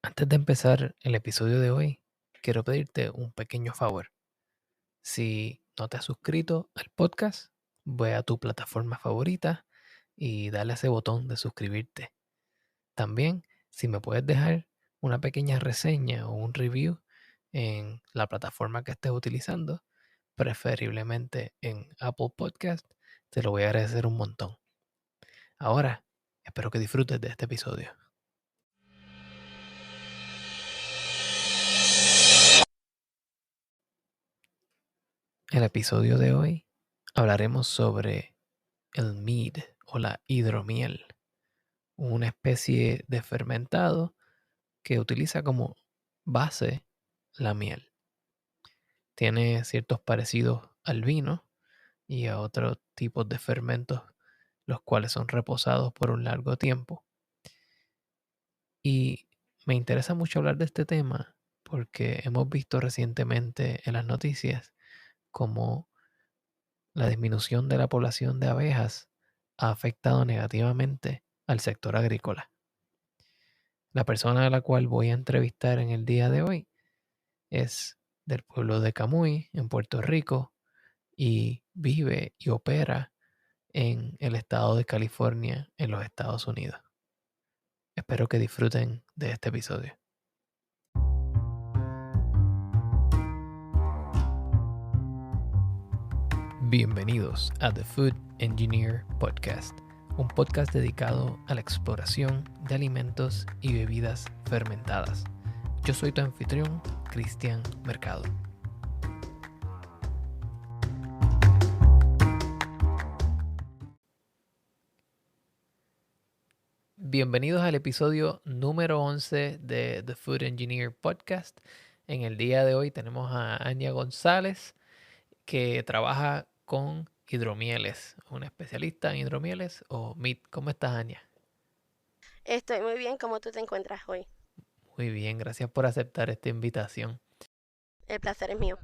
Antes de empezar el episodio de hoy, quiero pedirte un pequeño favor. Si no te has suscrito al podcast, ve a tu plataforma favorita y dale a ese botón de suscribirte. También, si me puedes dejar una pequeña reseña o un review en la plataforma que estés utilizando, preferiblemente en Apple Podcast, te lo voy a agradecer un montón. Ahora, espero que disfrutes de este episodio. En el episodio de hoy hablaremos sobre el mead o la hidromiel, una especie de fermentado que utiliza como base la miel. Tiene ciertos parecidos al vino y a otros tipos de fermentos, los cuales son reposados por un largo tiempo. Y me interesa mucho hablar de este tema porque hemos visto recientemente en las noticias cómo la disminución de la población de abejas ha afectado negativamente al sector agrícola. La persona a la cual voy a entrevistar en el día de hoy es del pueblo de Camuy, en Puerto Rico, y vive y opera en el estado de California, en los Estados Unidos. Espero que disfruten de este episodio. Bienvenidos a The Food Engineer Podcast, un podcast dedicado a la exploración de alimentos y bebidas fermentadas. Yo soy tu anfitrión, Cristian Mercado. Bienvenidos al episodio número 11 de The Food Engineer Podcast. En el día de hoy tenemos a Ania González, que trabaja con hidromieles, una especialista en hidromieles o mead. ¿Cómo estás, Ania? Estoy muy bien. ¿Cómo tú te encuentras hoy? Muy bien, gracias por aceptar esta invitación. El placer es mío.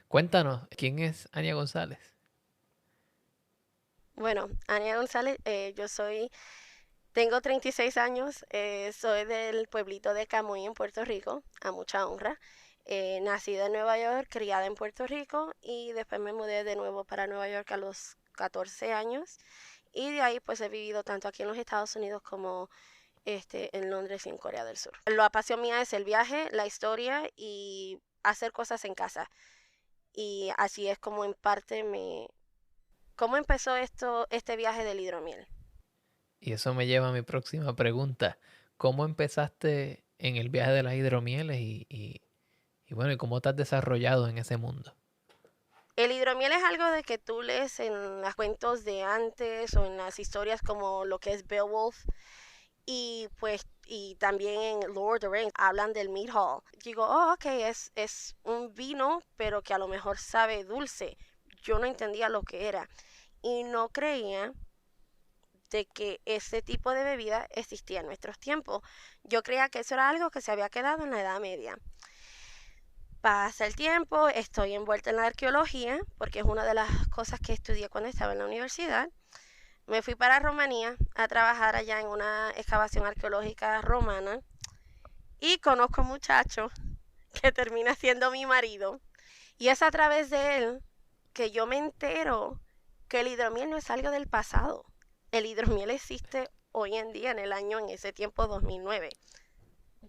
Cuéntanos, ¿quién es Ania González? Bueno, Ania González, tengo 36 años, soy del pueblito de Camuy en Puerto Rico, a mucha honra. Nacida en Nueva York, criada en Puerto Rico y después me mudé de nuevo para Nueva York a los 14 años y de ahí pues he vivido tanto aquí en los Estados Unidos como en Londres y en Corea del Sur. La pasión mía es el viaje, la historia y hacer cosas en casa. Y así es como en parte ¿Cómo empezó este viaje del hidromiel? Y eso me lleva a mi próxima pregunta. ¿Cómo empezaste en el viaje de las hidromieles y bueno, y cómo te has desarrollado en ese mundo? El hidromiel es algo de que tú lees en los cuentos de antes o en las historias como lo que es Beowulf y pues y también en Lord of the Rings hablan del mead hall. Digo, oh, ok, es un vino, pero que a lo mejor sabe dulce. Yo no entendía lo que era y no creía de que ese tipo de bebida existía en nuestros tiempos. Yo creía que eso era algo que se había quedado en la Edad Media. Pasa el tiempo, estoy envuelta en la arqueología, porque es una de las cosas que estudié cuando estaba en la universidad. Me fui para Rumanía a trabajar allá en una excavación arqueológica romana y conozco a un muchacho que termina siendo mi marido. Y es a través de él que yo me entero que el hidromiel no es algo del pasado. El hidromiel existe hoy en día, en ese tiempo 2009.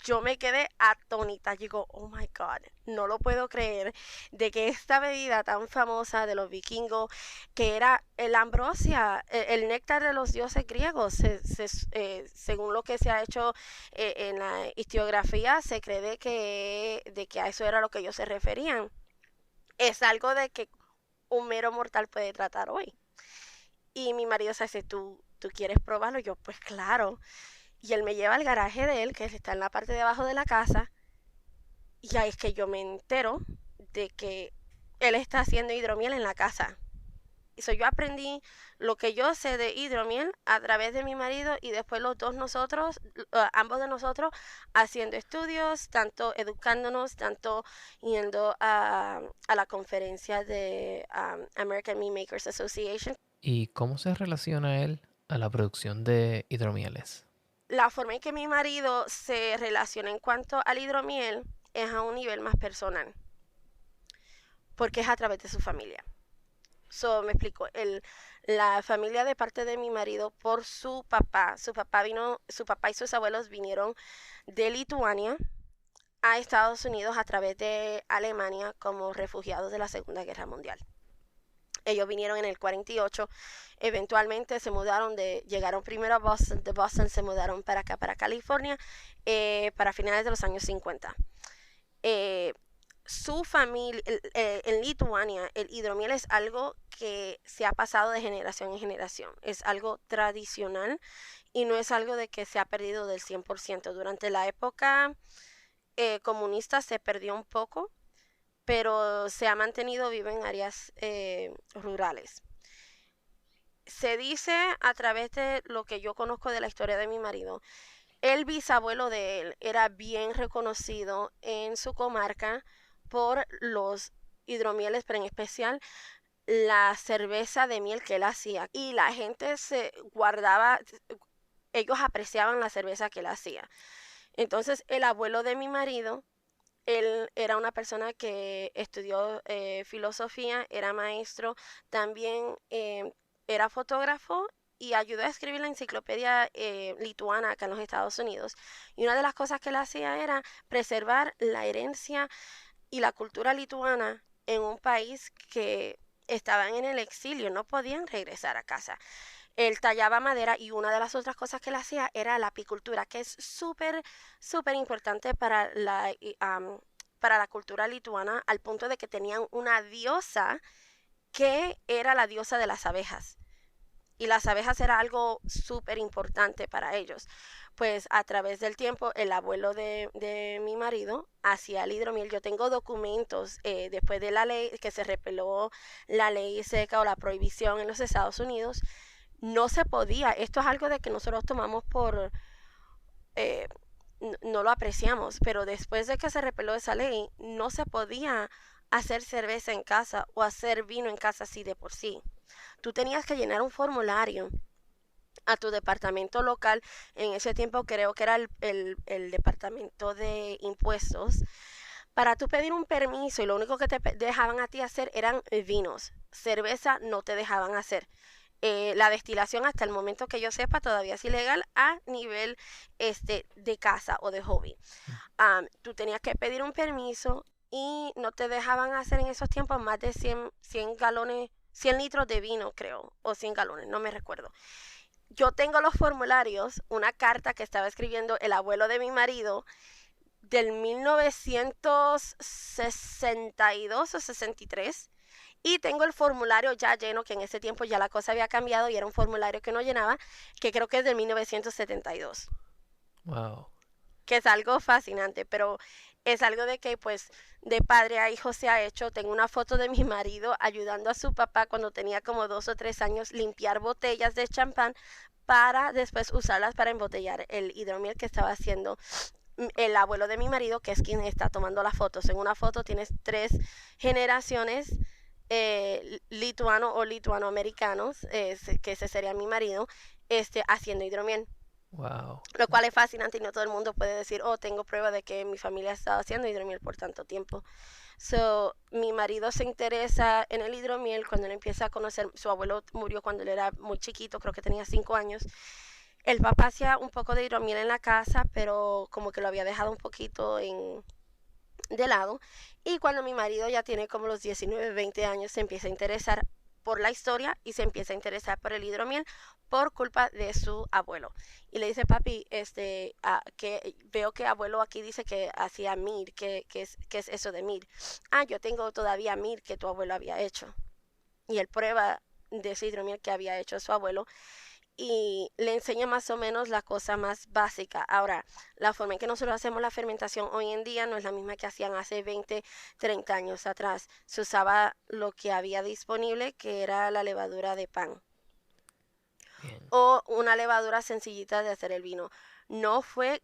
Yo me quedé atónita. Digo, oh my God, no lo puedo creer de que esta bebida tan famosa de los vikingos, que era el ambrosia, el néctar de los dioses griegos, según lo que se ha hecho en la historiografía, se cree de que a eso era lo que ellos se referían. Es algo de que un mero mortal puede tratar hoy. Y mi marido se dice, ¿tú quieres probarlo? Yo, pues claro. Y él me lleva al garaje de él, que está en la parte de abajo de la casa, y ahí es que yo me entero de que él está haciendo hidromiel en la casa. Y so, yo aprendí lo que yo sé de hidromiel a través de mi marido y después los dos nosotros, ambos de nosotros, haciendo estudios, tanto educándonos, tanto yendo a la conferencia de American Meat Makers Association. ¿Y cómo se relaciona él a la producción de hidromieles? la forma en que mi marido se relaciona en cuanto al hidromiel es a un nivel más personal, porque es a través de su familia. Me explico, la familia de parte de mi marido por su papá y sus abuelos vinieron de Lituania a Estados Unidos a través de Alemania como refugiados de la Segunda Guerra Mundial. Ellos vinieron en el 48, eventualmente llegaron primero a Boston, de Boston se mudaron para acá, para California, para finales de los años 50. Su familia, en Lituania, el hidromiel es algo que se ha pasado de generación en generación. Es algo tradicional y no es algo de que se ha perdido del 100%. Durante la época comunista se perdió un poco, pero se ha mantenido vivo en áreas rurales. Se dice a través de lo que yo conozco de la historia de mi marido, el bisabuelo de él era bien reconocido en su comarca por los hidromieles, pero en especial la cerveza de miel que él hacía. Y la gente ellos apreciaban la cerveza que él hacía. Entonces el abuelo de mi marido, él era una persona que estudió filosofía, era maestro, también era fotógrafo y ayudó a escribir la enciclopedia lituana acá en los Estados Unidos. Y una de las cosas que él hacía era preservar la herencia y la cultura lituana en un país que estaban en el exilio, no podían regresar a casa. Él tallaba madera y una de las otras cosas que él hacía era la apicultura, que es súper, súper importante para la cultura lituana, al punto de que tenían una diosa que era la diosa de las abejas. Y las abejas era algo súper importante para ellos. Pues a través del tiempo, el abuelo de mi marido hacía el hidromiel. Yo tengo documentos después de la ley, que se repeló la ley seca o la prohibición en los Estados Unidos. No se podía. Esto es algo de que nosotros tomamos eh, no lo apreciamos, pero después de que se repeló esa ley, no se podía hacer cerveza en casa o hacer vino en casa así de por sí. Tú tenías que llenar un formulario a tu departamento local. En ese tiempo creo que era el departamento de impuestos, para tú pedir un permiso, y lo único que te dejaban a ti hacer eran vinos. Cerveza no te dejaban hacer. La destilación, hasta el momento que yo sepa, todavía es ilegal a nivel de casa o de hobby. Tú tenías que pedir un permiso y no te dejaban hacer en esos tiempos más de 100 galones, 100 litros de vino, creo, o 100 galones, no me recuerdo. Yo tengo los formularios, una carta que estaba escribiendo el abuelo de mi marido del 1962 o 63, y tengo el formulario ya lleno, que en ese tiempo ya la cosa había cambiado y era un formulario que no llenaba, que creo que es del 1972. Wow. Que es algo fascinante, pero es algo de que pues de padre a hijo se ha hecho. Tengo una foto de mi marido ayudando a su papá cuando tenía como 2 o 3 años limpiar botellas de champán para después usarlas para embotellar el hidromiel que estaba haciendo el abuelo de mi marido, que es quien está tomando las fotos. En una foto tienes 3 generaciones lituano o lituanoamericanos, que ese sería mi marido, haciendo hidromiel. Wow. Lo cual es fascinante y no todo el mundo puede decir, oh, tengo prueba de que mi familia ha estado haciendo hidromiel por tanto tiempo. Mi marido se interesa en el hidromiel cuando él empieza a conocer. Su abuelo murió cuando él era muy chiquito, creo que tenía 5 años. El papá hacía un poco de hidromiel en la casa, pero como que lo había dejado un poquito de lado. Y cuando mi marido ya tiene como los 19, 20 años, se empieza a interesar por la historia y se empieza a interesar por el hidromiel por culpa de su abuelo. Y le dice, papi, que veo que abuelo aquí dice que hacía mir, ¿qué es eso de mir? Yo tengo todavía mir que tu abuelo había hecho. Y él prueba de ese hidromiel que había hecho su abuelo y le enseña más o menos la cosa más básica. Ahora, la forma en que nosotros hacemos la fermentación hoy en día no es la misma que hacían hace 20, 30 años atrás. Se usaba lo que había disponible, que era la levadura de pan. Bien. O una levadura sencillita de hacer el vino.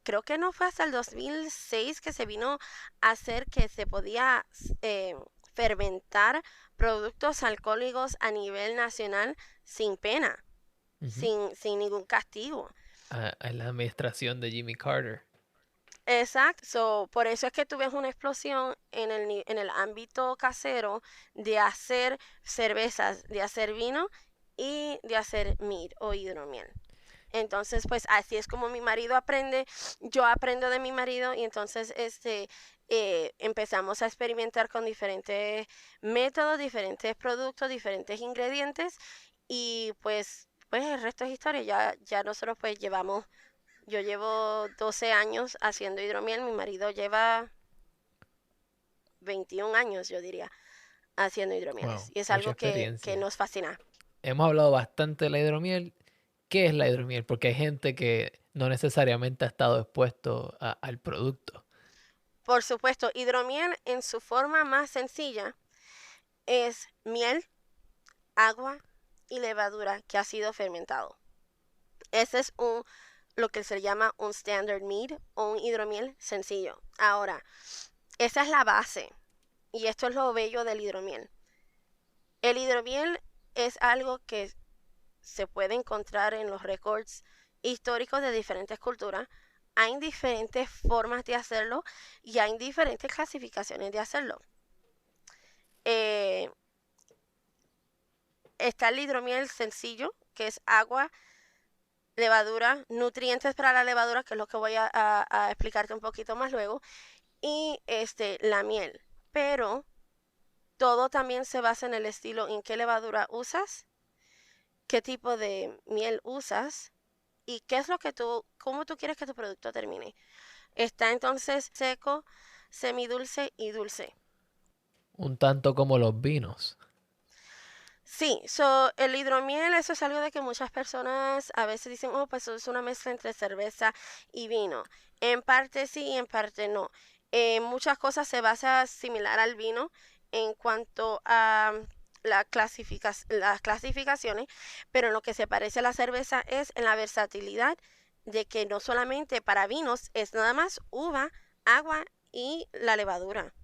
Creo que no fue hasta el 2006 que se vino a hacer que se podía fermentar productos alcohólicos a nivel nacional sin pena. Ujú. Sin ningún castigo. en la administración de Jimmy Carter. Exacto, por eso es que tú ves una explosión en el ámbito casero de hacer cervezas, de hacer vino y de hacer mead o hidromiel. Entonces, pues así es como mi marido aprende, yo aprendo de mi marido y entonces empezamos a experimentar con diferentes métodos, diferentes productos, diferentes ingredientes y pues el resto es historia. Ya nosotros pues yo llevo 12 años haciendo hidromiel, mi marido lleva 21 años, yo diría, haciendo hidromieles. Wow, Y es mucha algo que experiencia. nos fascina. Hemos hablado bastante de la hidromiel. ¿Qué es la hidromiel? Porque hay gente que no necesariamente ha estado expuesto al producto. Por supuesto, hidromiel en su forma más sencilla es miel, agua y levadura que ha sido fermentado. Ese es lo que se llama un standard mead o un hidromiel sencillo. Ahora, esa es la base y esto es lo bello del hidromiel. El hidromiel es algo que se puede encontrar en los récords históricos de diferentes culturas. Hay diferentes formas de hacerlo y hay diferentes clasificaciones de hacerlo. Eh, Está el hidromiel sencillo, que es agua, levadura, nutrientes para la levadura, que es lo que voy a explicarte un poquito más luego, y la miel. Pero todo también se basa en el estilo en qué levadura usas, qué tipo de miel usas y qué es lo que cómo tú quieres que tu producto termine. Está entonces seco, semidulce y dulce. Un tanto como los vinos. Sí, el hidromiel, eso es algo de que muchas personas a veces dicen, oh, pues eso es una mezcla entre cerveza y vino. En parte sí y en parte no. Muchas cosas se basa similar al vino en cuanto a las clasificaciones, pero en lo que se parece a la cerveza es en la versatilidad de que no solamente para vinos es nada más uva, agua y la levadura.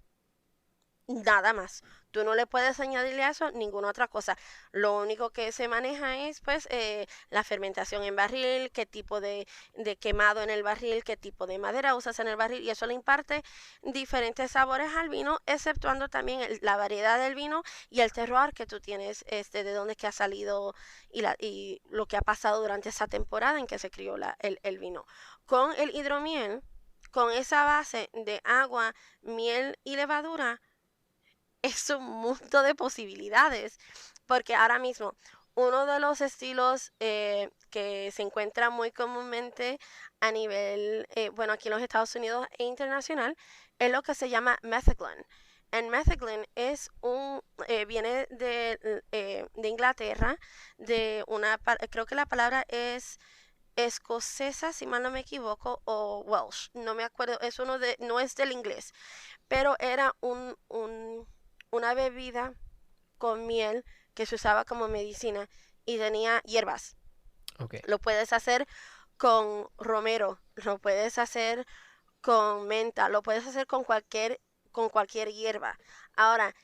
Nada más. Tú no le puedes añadirle a eso ninguna otra cosa. Lo único que se maneja es pues la fermentación en barril, qué tipo de quemado en el barril, qué tipo de madera usas en el barril y eso le imparte diferentes sabores al vino, exceptuando también la variedad del vino y el terroir que tú tienes, de dónde que ha salido y lo que ha pasado durante esa temporada en que se crió el vino. Con el hidromiel, con esa base de agua, miel y levadura, es un mundo de posibilidades, porque ahora mismo uno de los estilos que se encuentra muy comúnmente a nivel, bueno, aquí en los Estados Unidos e internacional, es lo que se llama metheglin. El metheglin viene de Inglaterra, creo que la palabra es escocesa, si mal no me equivoco, o Welsh, no me acuerdo, no es del inglés, pero era una bebida con miel que se usaba como medicina y tenía hierbas. Ok. Lo puedes hacer con romero, lo puedes hacer con menta, lo puedes hacer con cualquier hierba. Ahora,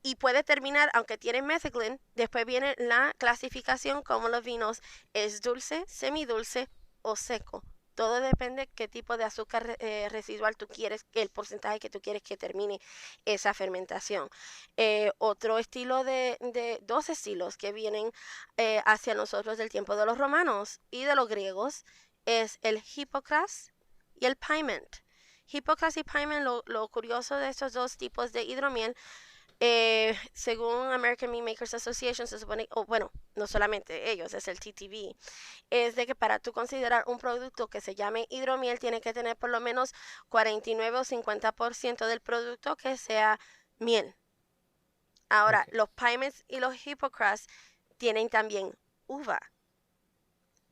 y puede terminar, aunque tiene metheglin, después viene la clasificación como los vinos, es dulce, semidulce o seco. Todo depende qué tipo de azúcar residual tú quieres, el porcentaje que tú quieres que termine esa fermentación. Otro estilo dos estilos que vienen hacia nosotros del tiempo de los romanos y de los griegos es el Hippocras y el Pyment. Hippocras y Pyment, lo curioso de estos dos tipos de hidromiel según American Meat Makers Association, se supone, o bueno, no solamente ellos, es el TTV, es de que para tú considerar un producto que se llame hidromiel, tiene que tener por lo menos 49 o 50% del producto que sea miel. Ahora, Ok. los Pymes y los Hippocras tienen también uva.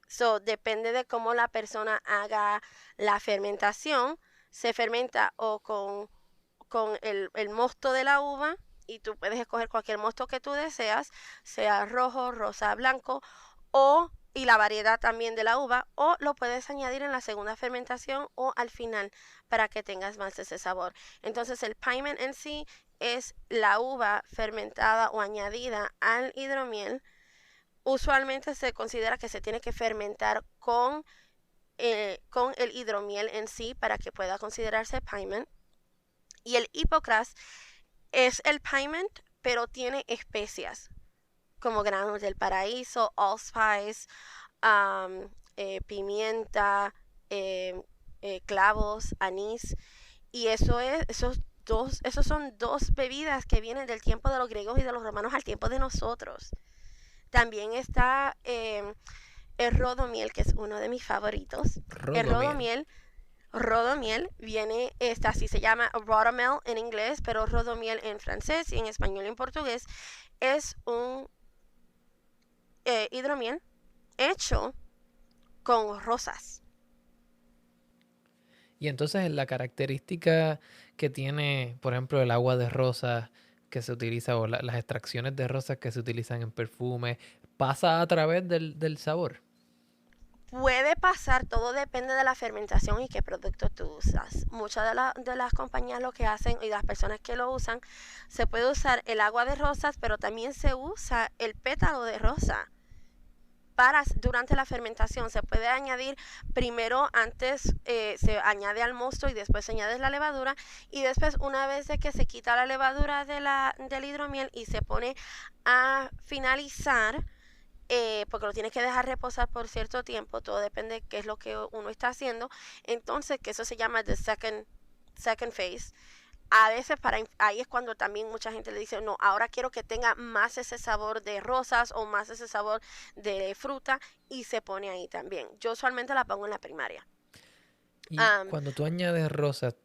So, depende de cómo la persona haga la fermentación. Se fermenta o con el mosto de la uva y tú puedes escoger cualquier mosto que tú deseas, sea rojo, rosa, blanco y la variedad también de la uva o lo puedes añadir en la segunda fermentación o al final para que tengas más ese sabor. Entonces el Pyment en sí es la uva fermentada o añadida al hidromiel usualmente se considera que se tiene que fermentar con el hidromiel en sí para que pueda considerarse piment. Y el Hippocras es el piment, pero tiene especias como granos del paraíso, allspice, pimienta, eh, clavos, anís. Y esos son dos bebidas que vienen del tiempo de los griegos y de los romanos al tiempo de nosotros. También está el rodomiel, que es uno de mis favoritos. El Rodomiel. rodomiel viene, así se llama rodomel en inglés, pero rodomiel en francés y en español y en portugués es un hidromiel hecho con rosas. Y entonces la característica que tiene, por ejemplo, el agua de rosas que se utiliza o las extracciones de rosas que se utilizan en perfume, pasa a través del sabor. Puede pasar, todo depende de la fermentación y qué producto tú usas. Muchas de las compañías lo que hacen y las personas que lo usan, se puede usar el agua de rosas, pero también se usa el pétalo de rosa. Durante la fermentación se puede añadir primero, antes se añade al mosto y después se añade la levadura, y después una vez de que se quita la levadura del hidromiel y se pone a finalizar, porque lo tienes que dejar reposar por cierto tiempo, todo depende de qué es lo que uno está haciendo, entonces que eso se llama the second phase. A veces ahí es cuando también mucha gente le dice, no, ahora quiero que tenga más ese sabor de rosas o más ese sabor de fruta, y se pone ahí también. Yo usualmente la pongo en la primaria. Y Um, cuando tú añades rosas,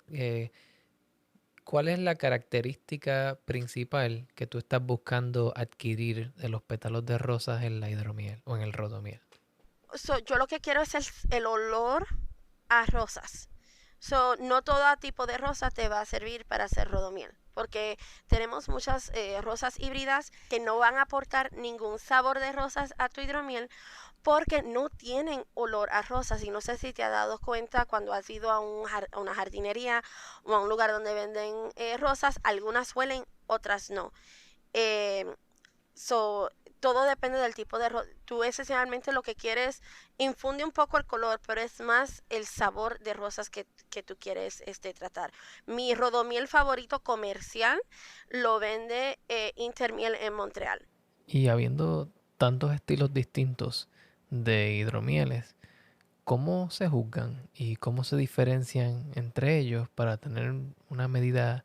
¿cuál es la característica principal que tú estás buscando adquirir de los pétalos de rosas en la hidromiel o en el rodomiel? yo lo que quiero es el olor a rosas. No todo tipo de rosa te va a servir para hacer rodomiel, porque tenemos muchas rosas híbridas que no van a aportar ningún sabor de rosas a tu hidromiel porque no tienen olor a rosas. Y no sé si te has dado cuenta cuando has ido a una jardinería o a un lugar donde venden rosas, algunas huelen, otras no. Eh, So, todo depende del tipo de tú esencialmente lo que quieres infunde un poco el color, pero es más el sabor de rosas que tú quieres tratar. Mi rodomiel favorito comercial lo vende Intermiel en Montreal. Y habiendo tantos estilos distintos de hidromieles, ¿cómo se juzgan y cómo se diferencian entre ellos para tener una medida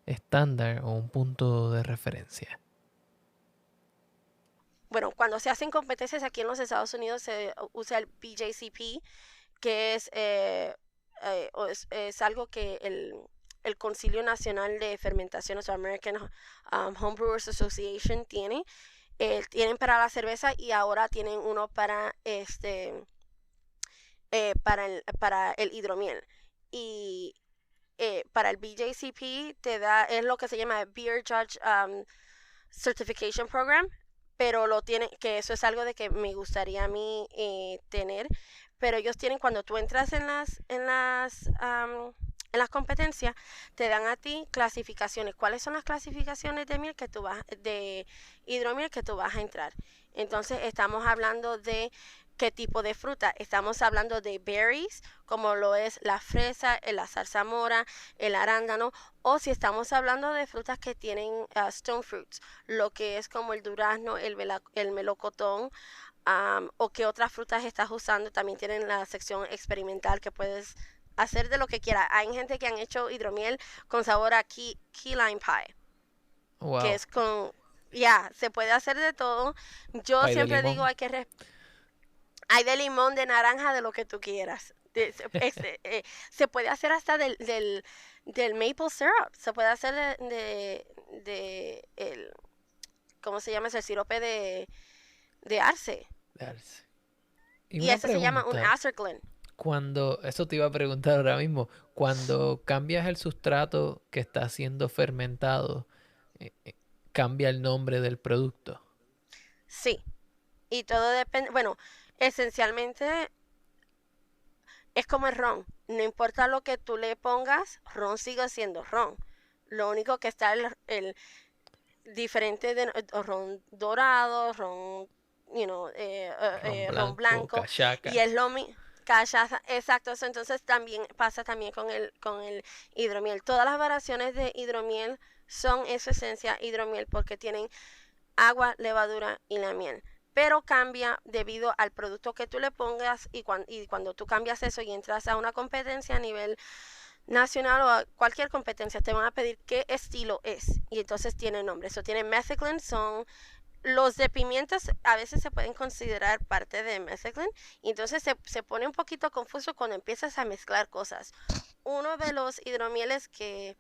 estándar o un punto de referencia? Bueno, cuando se hacen competencias aquí en los Estados Unidos se usa el BJCP, que es algo que el Concilio Nacional de Fermentaciones o American Homebrewers Association tienen para la cerveza, y ahora tienen uno para el hidromiel. Y para el BJCP es lo que se llama Beer Judge Certification Program, pero que eso es algo de que me gustaría a mí tener. Pero ellos tienen, cuando tú entras en las competencias, te dan a ti clasificaciones. ¿Cuáles son las clasificaciones de hidromiel que tú vas a entrar? Entonces estamos hablando de qué tipo de fruta. Estamos hablando de berries, como lo es la fresa, la zarzamora, el arándano, o si estamos hablando de frutas que tienen stone fruits, lo que es como el durazno, el melocotón, o qué otras frutas estás usando. También tienen la sección experimental que puedes hacer de lo que quieras. Hay gente que han hecho hidromiel con sabor a key lime pie, que Wow, es ya, se puede hacer de todo. Yo pay de siempre digo, limón. hay de limón, de naranja, de lo que tú quieras. Se puede hacer hasta del maple syrup. Se puede hacer ¿cómo se llama? Es el sirope de arce. Darse. Y Y una ese se llama un pregunta, acerglyn. eso te iba a preguntar ahora mismo, cuando cambias el sustrato que está siendo fermentado, eh, eh, cambia el nombre del producto. Sí. Y todo depende, bueno, esencialmente es como el ron. No importa lo que tú le pongas, ron sigue siendo ron. Lo único que está el diferente de ron dorado, ron Ron ron blanco, blanco, y cachaca. es lo mismo. Cachaza, exacto. Entonces también pasa también con el hidromiel. Todas las variaciones de hidromiel son en su esencia hidromiel porque tienen agua, levadura y la miel. Pero cambia debido al producto que tú le pongas y cuando tú cambias eso y entras a una competencia a nivel nacional o a cualquier competencia, te van a pedir qué estilo es. Y entonces tiene nombre. Eso tiene Mexican, son los de pimientas a veces se pueden considerar parte de Mexican y entonces se pone un poquito confuso cuando empiezas a mezclar cosas. Uno de los hidromieles que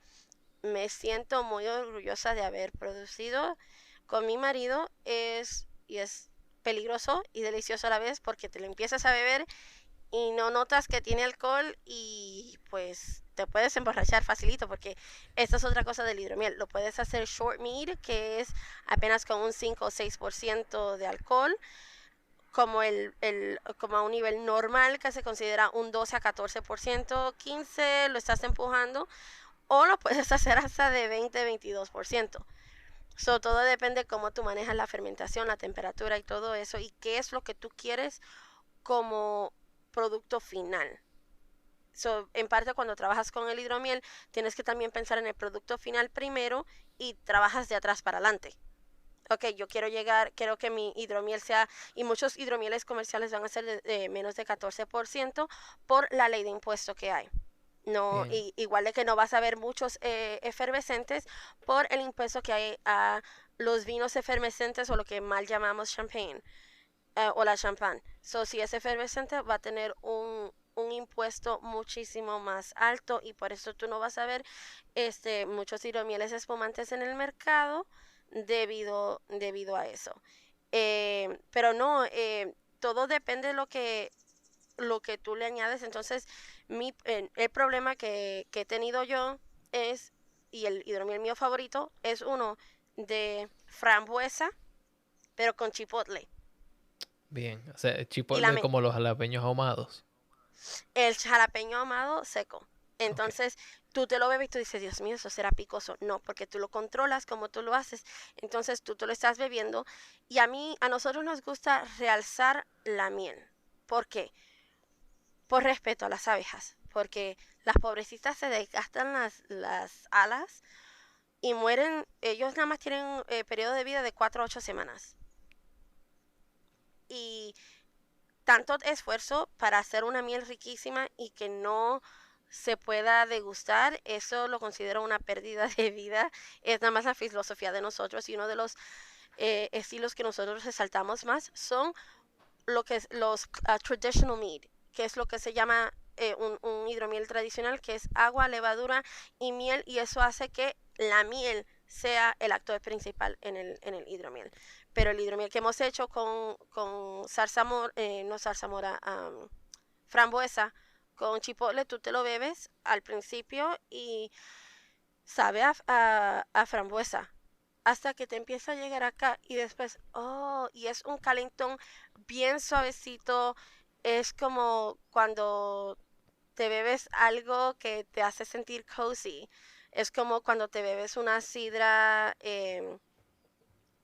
me siento muy orgullosa de haber producido con mi marido es peligroso y delicioso a la vez porque te lo empiezas a beber y no notas que tiene alcohol y pues te puedes emborrachar facilito porque esta es otra cosa del hidromiel. Lo puedes hacer short mead, que es apenas con un 5 o 6% de alcohol, como a un nivel normal que se considera un 12 a 14%, 15 lo estás empujando, o lo puedes hacer hasta de 20-22%. Todo depende de cómo tú manejas la fermentación, la temperatura y todo eso, y qué es lo que tú quieres como producto final. En parte cuando trabajas con el hidromiel, tienes que también pensar en el producto final primero y trabajas de atrás para adelante. Ok, yo quiero que mi hidromiel sea, y muchos hidromieles comerciales van a ser de menos de 14% por la ley de impuesto que hay. No, Bien. igual de que no vas a ver muchos efervescentes por el impuesto que hay a los vinos efervescentes o lo que mal llamamos champagne o la champán. Si es efervescente va a tener un impuesto muchísimo más alto y por eso tú no vas a ver muchos hidromieles espumantes en el mercado debido a eso. Pero no, todo depende de lo que tú le añades. Entonces, el problema que he tenido yo es, y el hidromiel mío favorito, es uno de frambuesa, pero con chipotle. Bien. O sea, Y la, chipotle como los jalapeños ahumados. el jalapeño ahumado seco. Ok. Entonces tú te lo bebes y tú dices, Dios mío, eso será picoso. No, porque tú lo controlas como tú lo haces. Entonces tú te lo estás bebiendo. Y a nosotros nos gusta realzar la miel. ¿Por qué? Por respeto a las abejas. Porque las pobrecitas se desgastan las alas y mueren. Ellos nada más tienen periodo de vida de 4 a 8 semanas. Y tanto esfuerzo para hacer una miel riquísima y que no se pueda degustar, eso lo considero una pérdida de vida. Es nada más la filosofía de nosotros y uno de los estilos que nosotros resaltamos más son lo que es los traditional mead, que es lo que se llama un hidromiel tradicional, que es agua, levadura y miel, y eso hace que la miel sea el actor principal en el hidromiel. Pero el hidromiel que hemos hecho con zarzamora, no zarzamora, frambuesa, con chipotle, tú te lo bebes al principio y sabe a frambuesa hasta que te empieza a llegar acá y después, oh, y es un calentón bien suavecito, es como cuando te bebes algo que te hace sentir cozy, es como cuando te bebes una sidra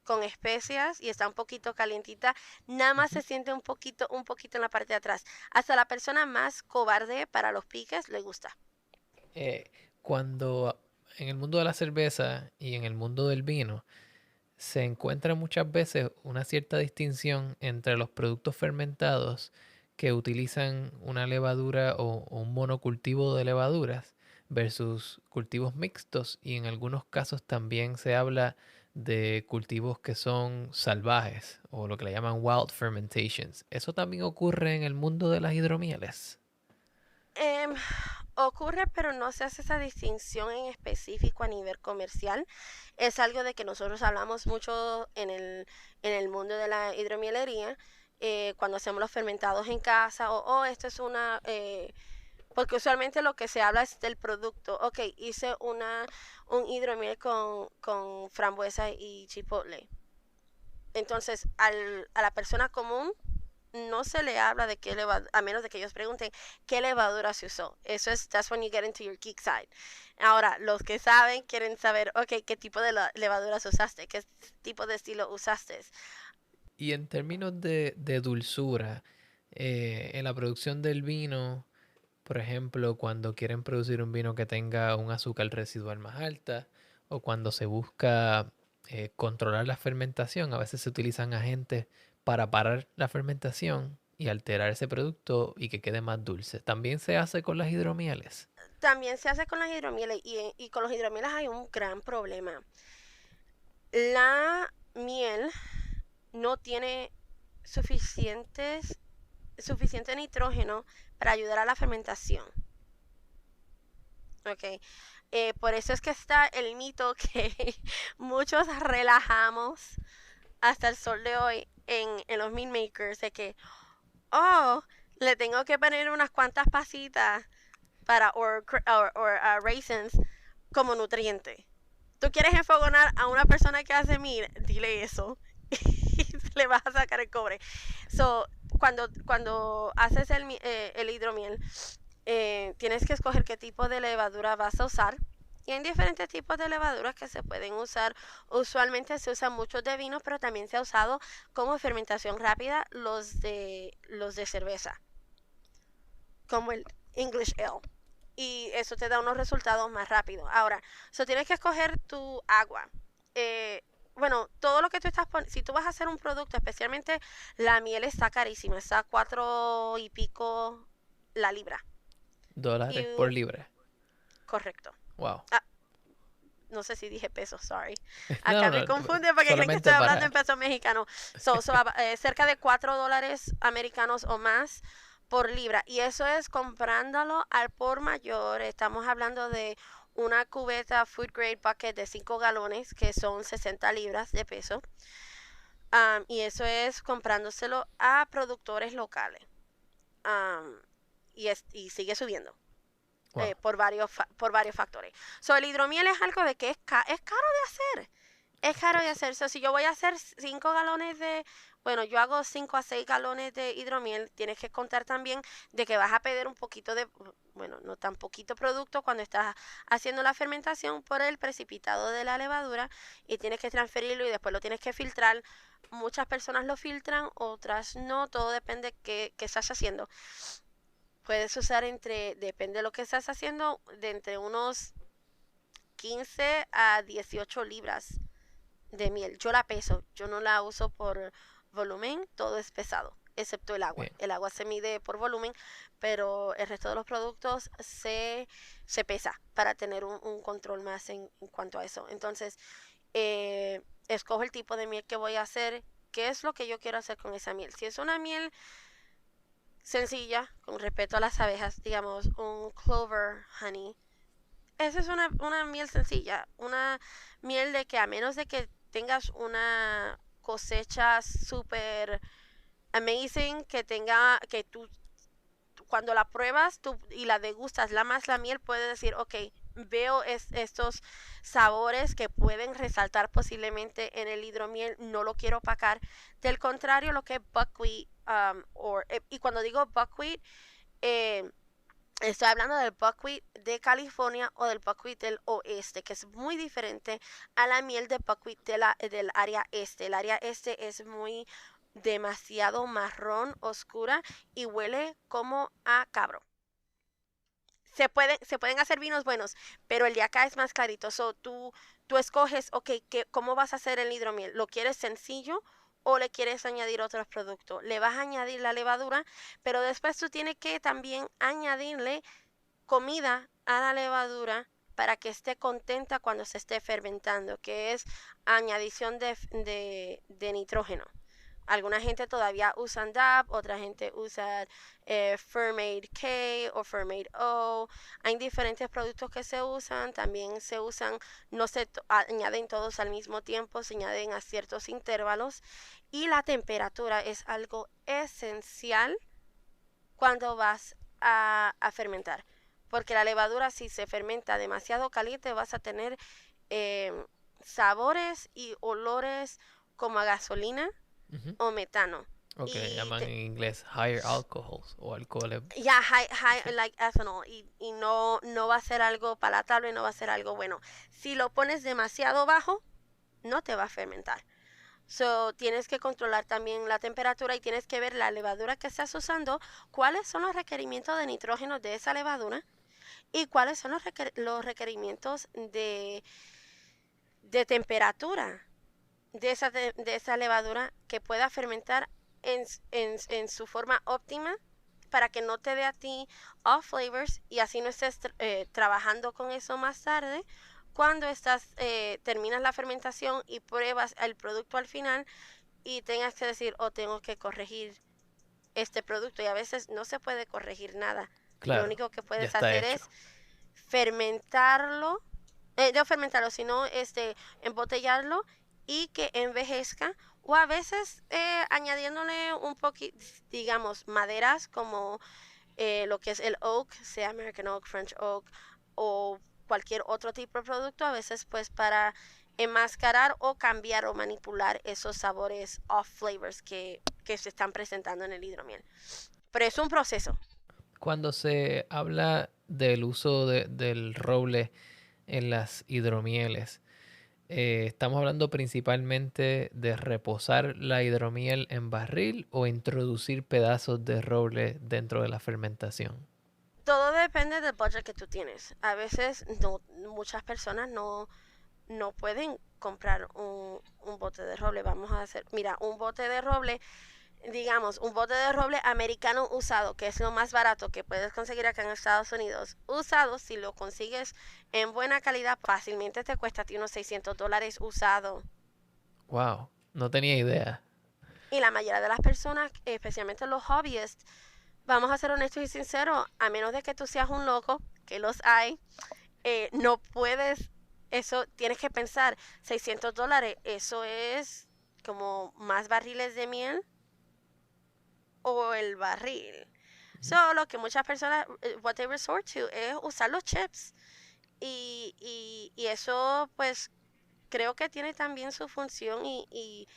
con especias y está un poquito calientita, nada más Ujú. se siente un poquito en la parte de atrás. Hasta la persona más cobarde para los piques le gusta. Eh, Cuando en el mundo de la cerveza y en el mundo del vino se encuentra muchas veces una cierta distinción entre los productos fermentados que utilizan una levadura o un monocultivo de levaduras versus cultivos mixtos y en algunos casos también se habla de cultivos que son salvajes o lo que le llaman wild fermentations. ¿Eso también ocurre en el mundo de las hidromieles? Em, Ocurre, pero no se hace esa distinción en específico a nivel comercial. Es algo de que nosotros hablamos mucho en el mundo de la hidromielería, cuando hacemos los fermentados en casa, esto es porque usualmente lo que se habla es del producto. Ok, hice un hidromiel con frambuesa y chipotle. Entonces, a la persona común no se le habla de qué levadura, a menos de que ellos pregunten qué levadura se usó. Eso es, that's when you get into your geek side. Ahora, los que saben quieren saber, ok, qué tipo de levaduras usaste, qué tipo de estilo usaste. Y en términos de dulzura, en la producción del vino, por ejemplo, cuando quieren producir un vino que tenga un azúcar residual más alta o cuando se busca controlar la fermentación, a veces se utilizan agentes para parar la fermentación y alterar ese producto y que quede más dulce. También se hace con las hidromieles. También se hace con las hidromieles y con los hidromieles hay un gran problema. La miel no tiene suficiente nitrógeno para ayudar a la fermentación. Ok. Por eso es que está el mito que muchos relajamos hasta el sol de hoy en los meal makers de que, oh, le tengo que poner unas cuantas pasitas para raisins como nutriente. Tú quieres enfogonar a una persona que hace meal, dile eso y le vas a sacar el cobre. So, cuando haces el hidromiel, tienes que escoger qué tipo de levadura vas a usar. Y hay diferentes tipos de levaduras que se pueden usar. Usualmente se usan muchos de vino, pero también se ha usado como fermentación rápida los de cerveza, como el English Ale. Y eso te da unos resultados más rápidos. Ahora, tienes que escoger tu agua. Bueno, todo lo que tú estás poniendo, si tú vas a hacer un producto, especialmente la miel está carísima, está a 4 y pico la libra. Dólares Y por libra. correcto. Wow. No sé si dije pesos, sorry. No, Acá no, me confunde porque creen que solamente estoy hablando en para... pesos mexicanos. Cerca de $4 americanos o más por libra. Y eso es comprándolo al por mayor. Estamos hablando de una cubeta food grade bucket de 5 galones, que son 60 libras de peso. Y eso es comprándoselo a productores locales. Y sigue subiendo. Wow. Por varios factores. El hidromiel es algo de que es caro de hacer. Es caro de hacer. Si yo voy a hacer 5 galones bueno, yo hago 5 a 6 galones de hidromiel, tienes que contar también de que vas a pedir un poquito bueno, no tan poquito producto cuando estás haciendo la fermentación por el precipitado de la levadura y tienes que transferirlo y después lo tienes que filtrar. Muchas personas lo filtran, otras no, todo depende de qué estás haciendo. Puedes usar depende de lo que estás haciendo, de entre unos 15 a 18 libras de miel. Yo la peso, yo no la uso por volumen, todo es pesado, excepto el agua. Bien. El agua se mide por volumen, pero el resto de los productos se pesa para tener un control más en cuanto a eso. Entonces, escojo el tipo de miel que voy a hacer, qué es lo que yo quiero hacer con esa miel. Si es una miel sencilla, con respeto a las abejas, digamos, un clover honey. Esa es una miel sencilla, una miel de que a menos de que tengas una cosecha súper amazing, que tú cuando la pruebas y la degustas, la miel, puedes decir, ok, veo estos sabores que pueden resaltar posiblemente en el hidromiel, no lo quiero opacar. Del contrario, lo que es buckwheat, y cuando digo buckwheat, estoy hablando del buckwheat de California o del buckwheat del oeste, que es muy diferente a la miel de buckwheat del área este. El área este es demasiado marrón, oscura y huele como a cabro. Se pueden hacer vinos buenos, pero el de acá es más clarito. Tú escoges, ok, ¿cómo vas a hacer el hidromiel? ¿Lo quieres sencillo o le quieres añadir otros productos? Le vas a añadir la levadura, pero después tú tienes que también añadirle comida a la levadura para que esté contenta cuando se esté fermentando, que es añadición de nitrógeno. Alguna gente todavía usa DAP, otra gente usa Fermade K o Fermade O. Hay diferentes productos que se usan, también se usan, no se añaden todos al mismo tiempo, se añaden a ciertos intervalos. Y la temperatura es algo esencial cuando vas a fermentar. Porque la levadura, si se fermenta demasiado caliente, vas a tener sabores y olores como a gasolina o metano. Ok, llaman en inglés higher alcohols o alcoholes. High like ethanol. Y no va a ser algo palatable, no va a ser algo bueno. Si lo pones demasiado bajo, no te va a fermentar. So, tienes que controlar también la temperatura y tienes que ver la levadura que estás usando, cuáles son los requerimientos de nitrógeno de esa levadura y cuáles son los requerimientos de temperatura de esa levadura que pueda fermentar en su forma óptima para que no te dé a ti off flavors y así no estés trabajando con eso más tarde cuando terminas la fermentación y pruebas el producto al final y tengas que decir, tengo que corregir este producto, y a veces no se puede corregir nada. Lo Claro, único que ya puedes está hacer hecho. es fermentarlo, no fermentarlo, sino embotellarlo y que envejezca, o a veces añadiéndole un poquito, digamos, maderas como lo que es el oak, sea American Oak, French Oak o cualquier otro tipo de producto, a veces pues para enmascarar o cambiar o manipular esos sabores off flavors que se están presentando en el hidromiel. Pero es un proceso. Cuando se habla del uso del roble en las hidromieles, ¿estamos hablando principalmente de reposar la hidromiel en barril o introducir pedazos de roble dentro de la fermentación? Todo depende del budget que tú tienes. A veces muchas personas no pueden comprar un bote de roble. Vamos a hacer, mira, un bote de roble, digamos, un bote de roble americano usado, que es lo más barato que puedes conseguir acá en Estados Unidos. Usado, si lo consigues en buena calidad, fácilmente te cuesta a ti unos $600 usado. Wow, no tenía idea. Y la mayoría de las personas, especialmente los hobbyists, vamos a ser honestos y sinceros, a menos de que tú seas un loco, que los hay, no puedes, eso tienes que pensar, $600, eso es como más barriles de miel o el barril. Solo que muchas personas, what they resort to es usar los chips. Y eso pues creo que tiene también su función y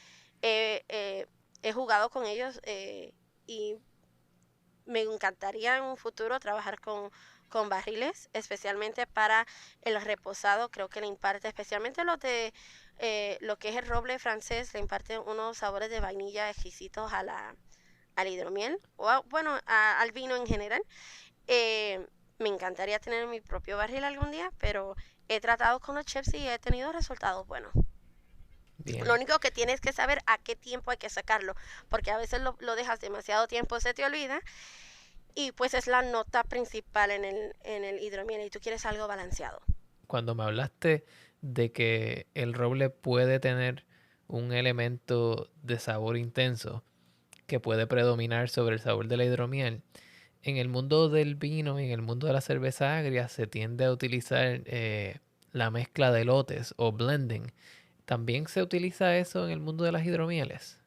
he jugado con ellos y me encantaría en un futuro trabajar con barriles, especialmente para el reposado. Creo que le imparte, especialmente lo que es el roble francés, le imparte unos sabores de vainilla exquisitos al hidromiel, o bueno, al vino en general. Me encantaría tener mi propio barril algún día, pero he tratado con los chefs y he tenido resultados buenos. Lo Bien. único que tienes que saber a qué tiempo hay que sacarlo, porque a veces lo dejas demasiado tiempo, se te olvida, y pues es la nota principal en el hidromiel y tú quieres algo balanceado. Cuando me hablaste de que el roble puede tener un elemento de sabor intenso que puede predominar sobre el sabor de la hidromiel, en el mundo del vino y en el mundo de la cerveza agria se tiende a utilizar la mezcla de lotes o blending. ¿También se utiliza eso en el mundo de las hidromieles?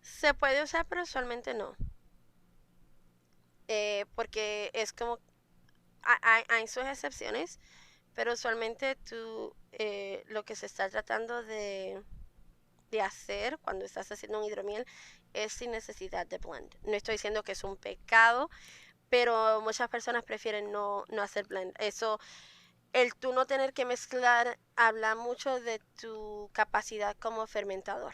Se puede usar, pero usualmente no, porque es como, hay sus excepciones, pero usualmente lo que se está tratando de hacer cuando estás haciendo un hidromiel es sin necesidad de blend. No estoy diciendo que es un pecado, pero muchas personas prefieren no hacer blend. Eso, el tú no tener que mezclar, habla mucho de tu capacidad como fermentador.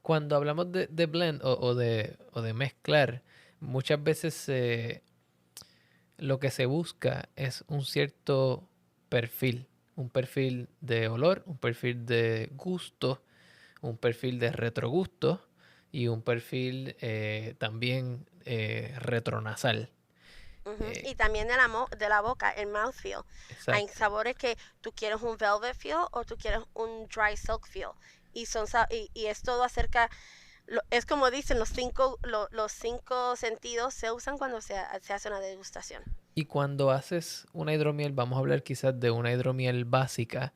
Cuando hablamos de blend o de mezclar, muchas veces lo que se busca es un cierto perfil, un perfil de olor, un perfil de gusto, un perfil de retrogusto y un perfil también retronasal. Ujú. Y también de la boca, el mouthfeel. Hay Exacto. sabores que tú quieres un velvet feel o tú quieres un dry silk feel. Y es todo acerca, es como dicen, los cinco sentidos se usan cuando se hace una degustación. Y cuando haces una hidromiel, vamos a hablar quizás de una hidromiel básica,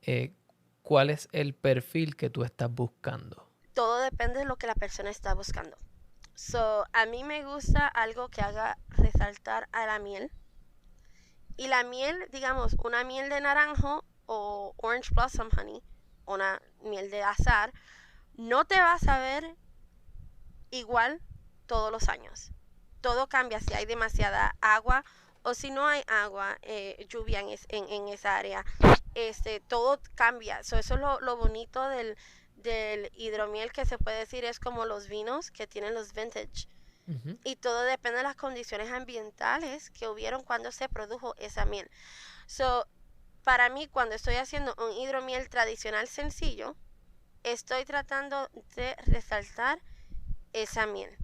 eh, ¿cuál es el perfil que tú estás buscando? Todo depende de lo que la persona está buscando. So, a mí me gusta algo que haga resaltar a la miel. Y la miel, digamos, una miel de naranjo o orange blossom honey, una miel de azar, no te va a saber igual todos los años. Todo cambia si hay demasiada agua o si no hay agua, lluvia en esa área. Todo cambia. Eso es lo bonito del hidromiel, que se puede decir es como los vinos que tienen los vintage. Ujú. Y todo depende de las condiciones ambientales que hubieron cuando se produjo esa miel. So, para mí, cuando estoy haciendo un hidromiel tradicional sencillo, estoy tratando de resaltar esa miel.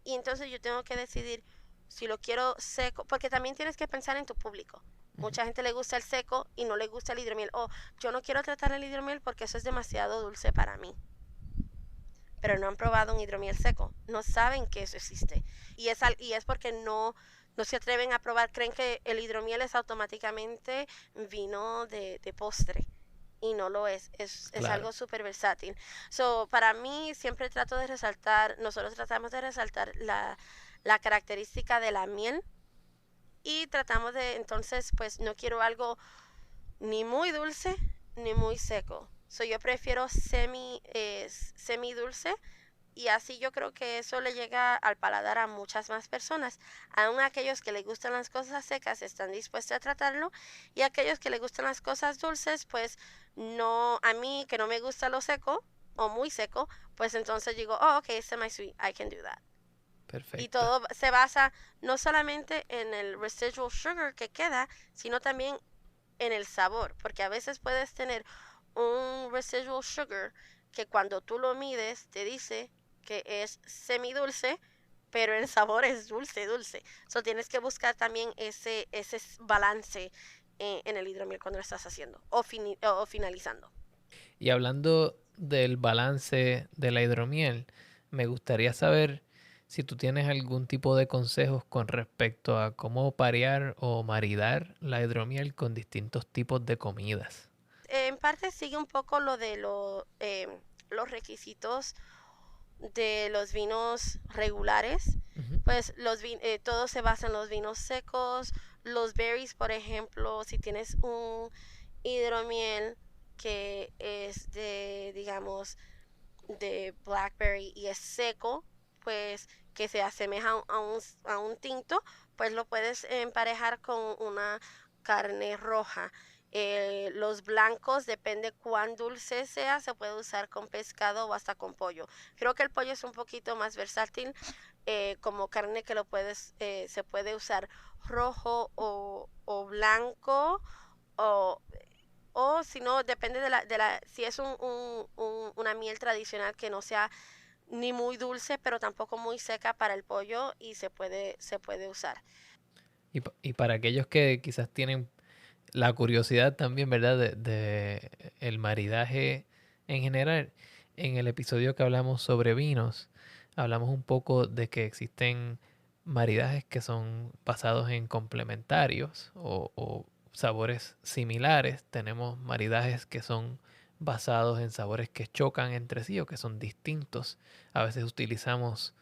Y entonces yo tengo que decidir si lo quiero seco, porque también tienes que pensar en tu público. Ujú. Mucha gente le gusta el seco y no le gusta el hidromiel. O yo no quiero tratar el hidromiel porque eso es demasiado dulce para mí. Pero no han probado un hidromiel seco. No saben que eso existe. Y es porque no se atreven a probar. Creen que el hidromiel es automáticamente vino de postre. Y no lo es. Es Claro. algo súper versátil. So, para mí siempre trato de resaltar, nosotros tratamos de resaltar la característica de la miel. Y tratamos de, entonces, pues no quiero algo ni muy dulce ni muy seco. So, yo prefiero semi dulce, y así yo creo que eso le llega al paladar a muchas más personas. Aún aquellos que les gustan las cosas secas están dispuestos a tratarlo, y aquellos que les gustan las cosas dulces, pues no, a mí que no me gusta lo seco o muy seco, pues entonces digo, oh, ok, semi sweet, I can do that. Y Perfecto. todo se basa no solamente en el residual sugar que queda, sino también en el sabor, porque a veces puedes tener un residual sugar que cuando tú lo mides te dice que es semidulce, pero el sabor es dulce, dulce. So tienes que buscar también ese balance en el hidromiel cuando lo estás haciendo o finalizando. Y hablando del balance de la hidromiel, me gustaría saber si tú tienes algún tipo de consejos con respecto a cómo parear o maridar la hidromiel con distintos tipos de comidas. En parte sigue un poco lo de los requisitos de los vinos regulares. Ujú. Pues todo se basa en los vinos secos, los berries, por ejemplo. Si tienes un hidromiel que es de, digamos, de blackberry y es seco, pues que se asemeja a un tinto, pues lo puedes emparejar con una carne roja. Los blancos, depende cuán dulce sea, se puede usar con pescado o hasta con pollo. Creo que el pollo es un poquito más versátil, como carne que se puede usar rojo o blanco, o si no, depende si es una miel tradicional que no sea ni muy dulce, pero tampoco muy seca para el pollo, y se puede usar. Y para aquellos que quizás tienen la curiosidad también, ¿verdad? De el maridaje en general, en el episodio que hablamos sobre vinos, hablamos un poco de que existen maridajes que son basados en complementarios o sabores similares. Tenemos maridajes que son basados en sabores que chocan entre sí o que son distintos. A veces utilizamos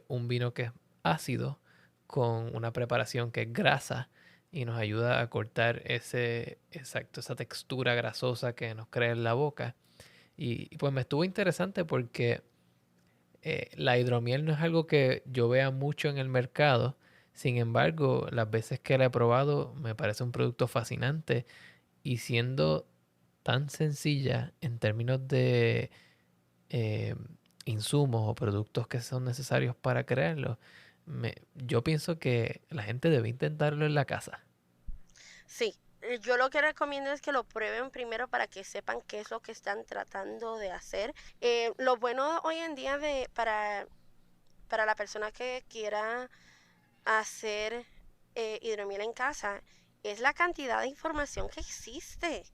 un vino que es ácido con una preparación que es grasa y nos ayuda a cortar esa textura grasosa que nos crea en la boca. Y pues me estuvo interesante porque la hidromiel no es algo que yo vea mucho en el mercado. Sin embargo, las veces que la he probado me parece un producto fascinante, y siendo tan sencilla en términos de eh, insumos o productos que son necesarios para crearlo, yo pienso que la gente debe intentarlo en la casa. Sí, yo lo que recomiendo es que lo prueben primero para que sepan qué es lo que están tratando de hacer. Lo bueno hoy en día para la persona que quiera hacer hidromiel en casa es la cantidad de información que existe.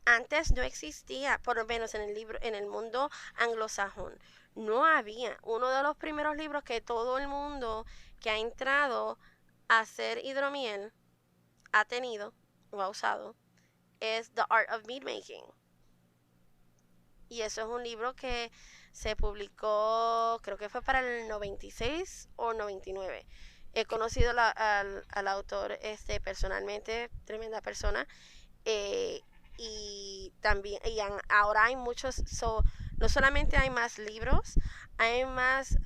Antes no existía, por lo menos en el mundo anglosajón, no había. Uno de los primeros libros que todo el mundo que ha entrado a hacer hidromiel ha tenido o ha usado es The Art of Mead Making. Y eso es un libro que se publicó, creo que fue para el 96 o 99. He conocido al autor personalmente, tremenda persona. eh, y también, ahora hay muchos, no solamente hay más libros, hay más,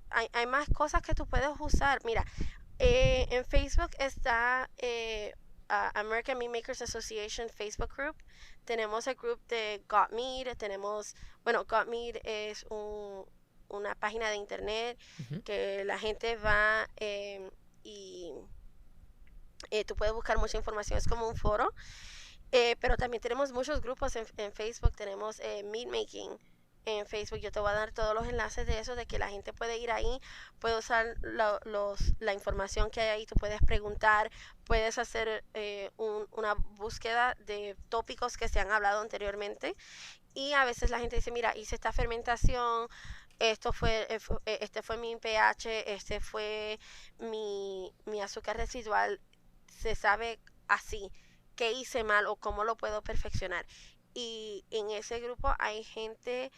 hay más cosas que tú puedes usar. Mira, en Facebook está American Meat Makers Association Facebook group. Tenemos el group de Got Meat. Got Meat es una página de internet que la gente va y tú puedes buscar mucha información. Es como un foro. Pero también tenemos muchos grupos en Facebook. Tenemos Meat Making en Facebook. Yo te voy a dar todos los enlaces de eso, de que la gente puede ir ahí, puede usar la información que hay ahí. Tú puedes preguntar, puedes hacer una búsqueda de tópicos que se han hablado anteriormente. Y a veces la gente dice, mira, hice esta fermentación, este fue mi pH, este fue mi azúcar residual, se sabe así qué hice mal o cómo lo puedo perfeccionar. Y en ese grupo hay gente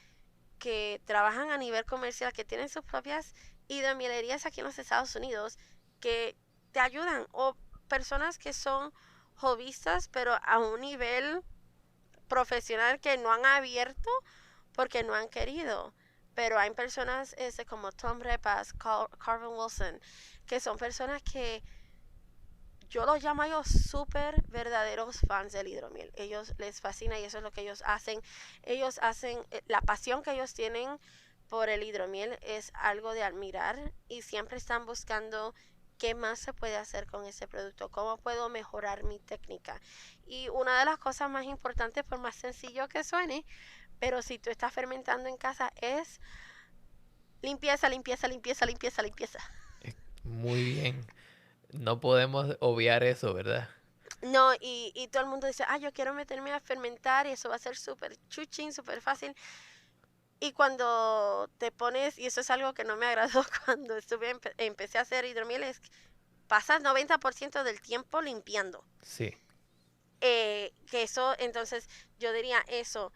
que trabajan a nivel comercial, que tienen sus propias hidromielerías aquí en los Estados Unidos, que te ayudan, o personas que son hobbyistas pero a un nivel profesional, que no han abierto porque no han querido. Pero hay personas como Tom Repas, Carvin Wilson, que son personas que yo los llamo a ellos súper verdaderos fans del hidromiel. Ellos les fascina y eso es lo que ellos hacen. Ellos hacen, la pasión que ellos tienen por el hidromiel es algo de admirar, y siempre están buscando qué más se puede hacer con ese producto, cómo puedo mejorar mi técnica. Y una de las cosas más importantes, por más sencillo que suene, pero si tú estás fermentando en casa, es limpieza, limpieza, limpieza, limpieza, limpieza. Muy bien. No podemos obviar eso, ¿verdad? No, y todo el mundo dice, yo quiero meterme a fermentar y eso va a ser súper chuchín, súper fácil. Y cuando te pones, y eso es algo que no me agradó cuando empecé a hacer hidromiel, es que pasas 90% del tiempo limpiando. Sí. Que eso, entonces, yo diría eso.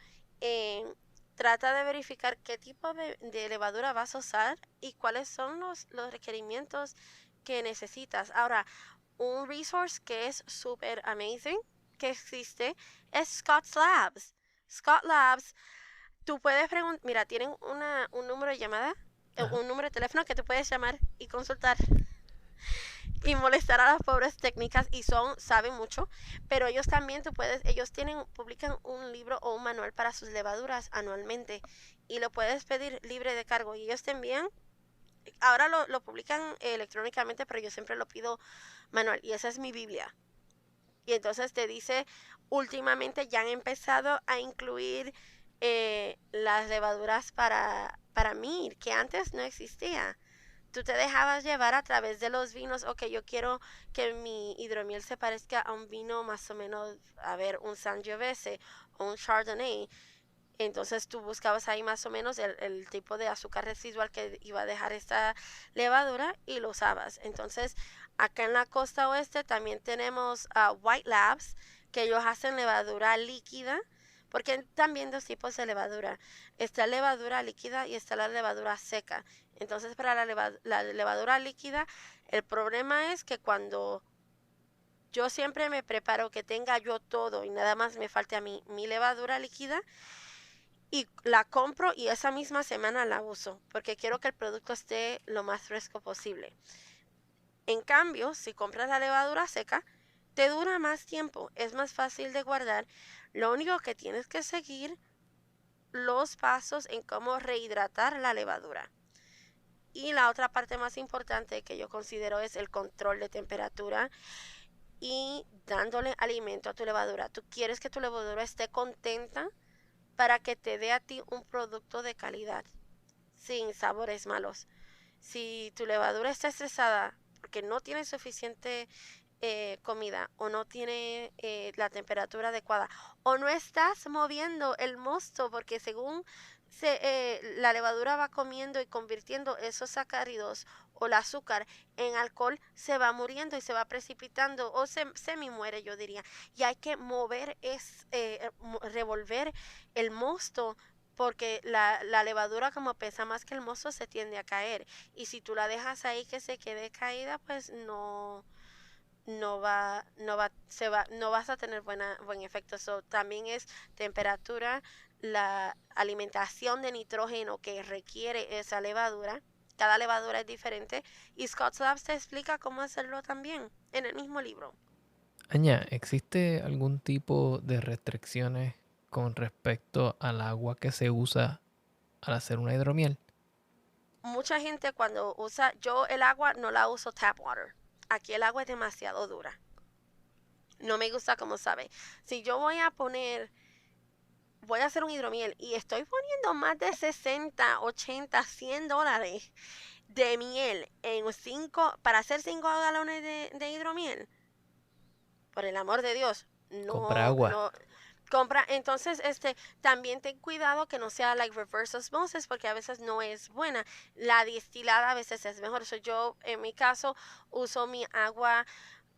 Trata de verificar qué tipo de levadura vas a usar y cuáles son los requerimientos que necesitas. Ahora, un resource que es súper amazing, que existe, es Scott's Labs. Scott Labs, tú puedes preguntar, mira, tienen un número de llamada, un número de teléfono que tú puedes llamar y consultar y molestar a las pobres técnicas, y saben mucho, pero ellos también publican un libro o un manual para sus levaduras anualmente, y lo puedes pedir libre de cargo, y ellos te envían. Ahora lo publican electrónicamente, pero yo siempre lo pido manual, y esa es mi Biblia. Y entonces te dice, últimamente ya han empezado a incluir las levaduras para mí, que antes no existía. Tú te dejabas llevar a través de los vinos. Ok, yo quiero que mi hidromiel se parezca a un vino más o menos, a ver, un Sangiovese o un Chardonnay. Entonces tú buscabas ahí más o menos el tipo de azúcar residual que iba a dejar esta levadura y lo usabas. Entonces acá en la costa oeste también tenemos White Labs, que ellos hacen levadura líquida, porque hay también dos tipos de levadura. Está la levadura líquida y está la levadura seca. Entonces para la levadura líquida, el problema es que cuando yo siempre me preparo que tenga yo todo y nada más me falte a mí mi levadura líquida, y la compro y esa misma semana la uso, porque quiero que el producto esté lo más fresco posible. En cambio, si compras la levadura seca, te dura más tiempo, es más fácil de guardar. Lo único que tienes que seguir los pasos en cómo rehidratar la levadura. Y la otra parte más importante que yo considero es el control de temperatura y dándole alimento a tu levadura. Tú quieres que tu levadura esté contenta para que te dé a ti un producto de calidad, sin sabores malos. Si tu levadura está estresada porque no tiene suficiente comida, o no tiene la temperatura adecuada, o no estás moviendo el mosto, porque según la levadura va comiendo y convirtiendo esos sacáridos o el azúcar en alcohol, se va muriendo y se va precipitando, o se semi muere, yo diría. Y hay que revolver el mosto, porque la levadura, como pesa más que el mosto, se tiende a caer, y si tú la dejas ahí que se quede caída, pues no vas a tener buen efecto. También es temperatura, la alimentación de nitrógeno que requiere esa levadura. Cada levadura es diferente, y Scott Labs te explica cómo hacerlo también en el mismo libro. Aña, ¿existe algún tipo de restricciones con respecto al agua que se usa al hacer una hidromiel? Mucha gente cuando usa, yo el agua no la uso tap water. Aquí el agua es demasiado dura. No me gusta como sabe. Si yo voy a hacer un hidromiel y estoy poniendo más de 60, 80, $100 de miel en para hacer 5 galones de hidromiel, por el amor de Dios, Compra no, agua. no. Compra, entonces, también ten cuidado que no sea like reverse osmosis, porque a veces no es buena. La destilada a veces es mejor. Yo, en mi caso, uso mi agua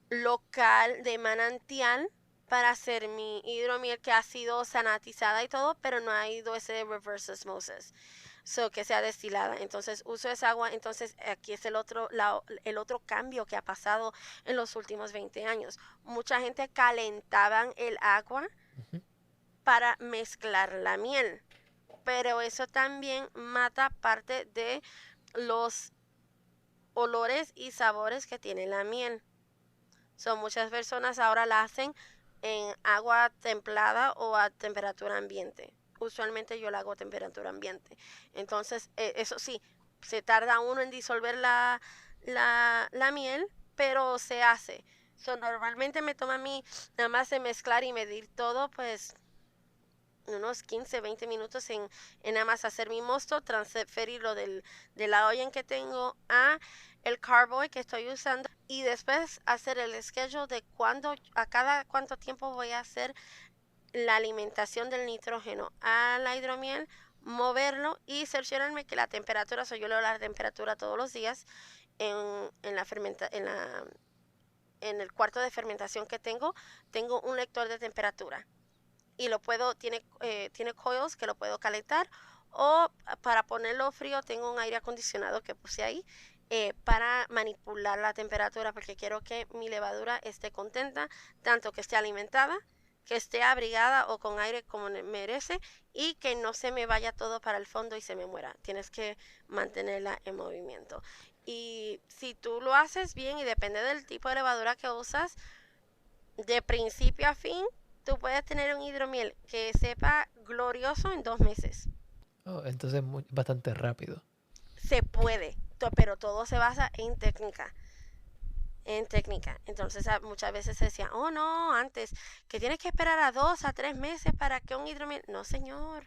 local de manantial para hacer mi hidromiel que ha sido sanatizada y todo, pero no ha ido ese reverse osmosis. Que sea destilada. Entonces uso esa agua. Entonces aquí es el otro cambio que ha pasado en los últimos 20 años. Mucha gente calentaban el agua Ujú. para mezclar la miel, pero eso también mata parte de los olores y sabores que tiene la miel. Muchas personas ahora la hacen en agua templada o a temperatura ambiente. Usualmente yo la hago a temperatura ambiente. Entonces, eso sí, se tarda uno en disolver la miel, pero se hace. Normalmente me toma a mí nada más de mezclar y medir todo, pues unos 15, 20 minutos en nada más hacer mi mosto, transferirlo de la olla en que tengo a el carboy que estoy usando y después hacer el schedule de a cada cuánto tiempo voy a hacer la alimentación del nitrógeno a la hidromiel, moverlo y cerciorarme que la temperatura, yo le doy la temperatura todos los días en la fermenta, en el cuarto de fermentación que tengo un lector de temperatura y tiene coils que lo puedo calentar o para ponerlo frío tengo un aire acondicionado que puse ahí para manipular la temperatura porque quiero que mi levadura esté contenta, tanto que esté alimentada, que esté abrigada o con aire como merece y que no se me vaya todo para el fondo y se me muera. Tienes que mantenerla en movimiento. Y si tú lo haces bien y depende del tipo de levadura que usas, de principio a fin, tú puedes tener un hidromiel que sepa glorioso en 2 meses. Oh, entonces bastante rápido. Se puede, pero todo se basa en técnica. En técnica. Entonces muchas veces se decía, oh no, antes, que tienes que esperar a 2 a 3 meses para que un hidromiel. No, señor.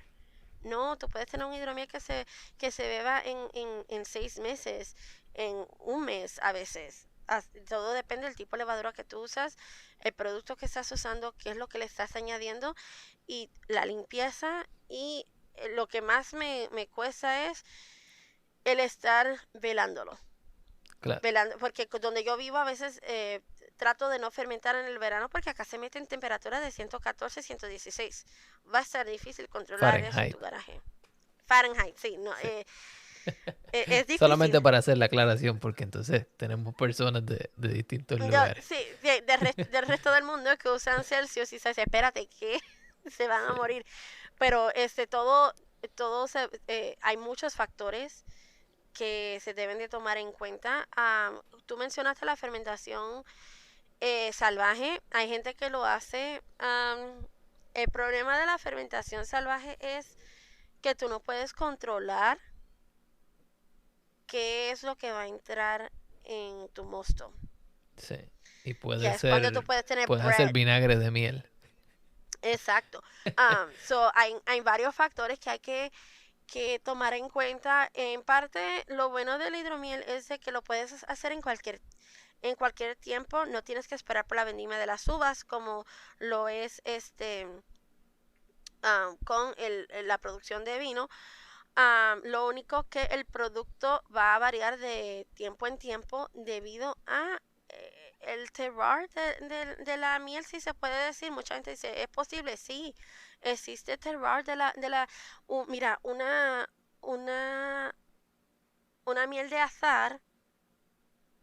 No, tú puedes tener un hidromiel que se beba en 6 meses, en un mes a veces. Todo depende del tipo de levadura que tú usas, el producto que estás usando, qué es lo que le estás añadiendo y la limpieza. Y lo que más me cuesta es el estar velándolo. Claro. Porque donde yo vivo a veces trato de no fermentar en el verano porque acá se mete en temperaturas de 114, 116. Va a ser difícil controlar eso en Fahrenheit. tu garaje. Fahrenheit, sí, no, Sí. es difícil. Solamente para hacer la aclaración, porque entonces tenemos personas de distintos lugares. Sí, del resto del mundo que usan Celsius y se dice, espérate, que se van a Sí. morir. Pero hay muchos factores que se deben de tomar en cuenta. Tú mencionaste la fermentación salvaje. Hay gente que lo hace. El problema de la fermentación salvaje es que tú no puedes controlar qué es lo que va a entrar en tu mosto. Sí. Y Ya es cuando tú puedes tener puedes hacer bread. vinagre de miel. Exacto. Hay varios factores que hay que tomar en cuenta. En parte, lo bueno del hidromiel es de que lo puedes hacer en cualquier tiempo. No tienes que esperar por la vendimia de las uvas como lo es con la producción de vino. Lo único que el producto va a variar de tiempo en tiempo debido a el terroir de la miel, si se puede decir. Mucha gente dice, ¿es posible? Sí, existe terroir mira, una, una miel de azahar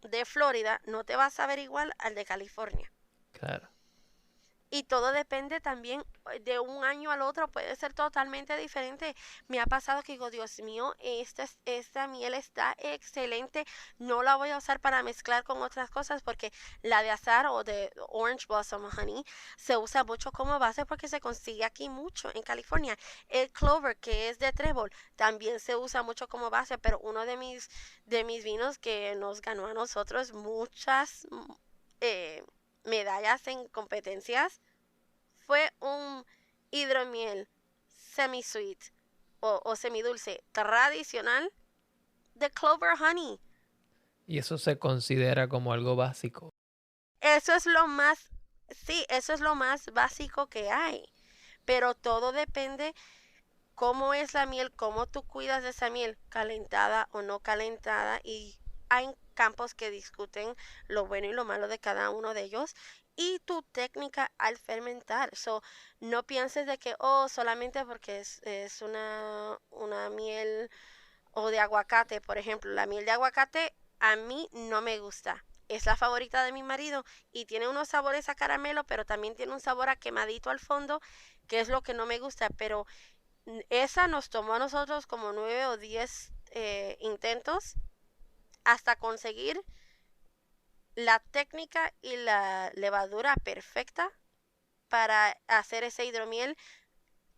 de Florida no te va a saber igual al de California. Claro. Y todo depende también de un año al otro, puede ser totalmente diferente. Me ha pasado que digo, Dios mío, esta miel está excelente, no la voy a usar para mezclar con otras cosas porque la de azahar o de Orange Blossom Honey se usa mucho como base porque se consigue aquí mucho en California. El Clover, que es de trébol, también se usa mucho como base, pero uno de mis vinos que nos ganó a nosotros muchas eh, medallas en competencias fue un hidromiel semi-sweet o semidulce tradicional de Clover Honey. Y eso se considera como algo básico. Eso es lo más, sí, eso es lo más básico que hay. Pero todo depende cómo es la miel, cómo tú cuidas de esa miel, calentada o no calentada. Y hay campos que discuten lo bueno y lo malo de cada uno de ellos y tu técnica al fermentar. So, no pienses de que, oh, solamente porque es una miel o de aguacate, por ejemplo, la miel de aguacate a mí no me gusta. Es la favorita de mi marido y tiene unos sabores a caramelo, pero también tiene un sabor a quemadito al fondo, que es lo que no me gusta. Pero esa nos tomó a nosotros como 9 o 10 intentos hasta conseguir la técnica y la levadura perfecta para hacer ese hidromiel